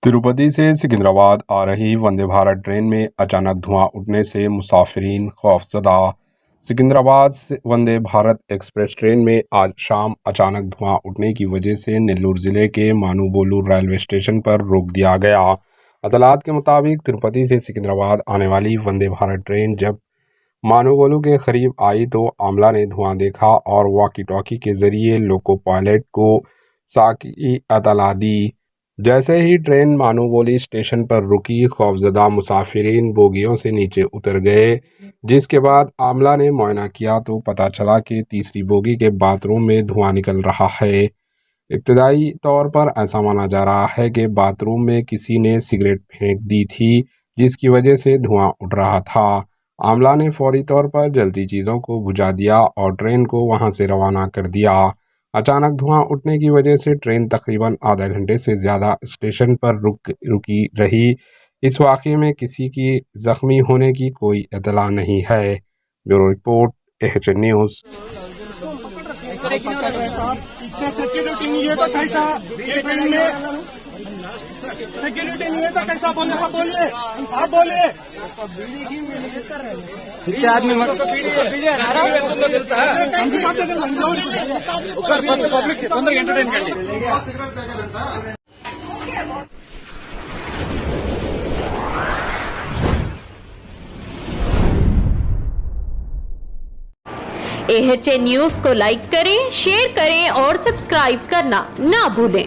तिरुपति से सिकंदराबाद आ रही वंदे भारत ट्रेन में अचानक धुआं उठने से मुसाफिरीन खौफजदा। सिकंदराबाद से वंदे भारत एक्सप्रेस ट्रेन में आज शाम अचानक धुआं उठने की वजह से नेल्लूर ज़िले के मानुबोलू रेलवे स्टेशन पर रोक दिया गया। अदालत के मुताबिक तिरुपति से सिकंदराबाद आने वाली वंदे भारत ट्रेन जब मानुबोलू के करीब आई तो आमला ने धुआं देखा और वॉकी टॉकी के जरिए लोको पायलट को साकी इत्तला दी। जैसे ही ट्रेन मानुबोली स्टेशन पर रुकी, खौफजदा मुसाफिरीन बोगियों से नीचे उतर गए, जिसके बाद आमला ने मुआयना किया तो पता चला कि तीसरी बोगी के बाथरूम में धुआं निकल रहा है। इब्तदाई तौर पर ऐसा माना जा रहा है कि बाथरूम में किसी ने सिगरेट फेंक दी थी, जिसकी वजह से धुआं उठ रहा था। आमला ने फौरी तौर पर जलती चीज़ों को बुझा दिया और ट्रेन को वहां से रवाना कर दिया। अचानक धुआं उठने की वजह से ट्रेन तकरीबन आधा घंटे से ज़्यादा स्टेशन पर रुकी रही। इस वाक़े में किसी की ज़ख्मी होने की कोई इत्तला नहीं है। Bureau report, AHN news. Security नहीं है तो कैसा ये ट्रेन में सिक्योरिटी नहीं है तो कैसा बोले आप बोलिए इतने आदमी पब्लिक तొందరగా ఎంటర్టైన్ కండి AHN न्यूज़ को लाइक करें, शेयर करें और सब्सक्राइब करना ना भूलें।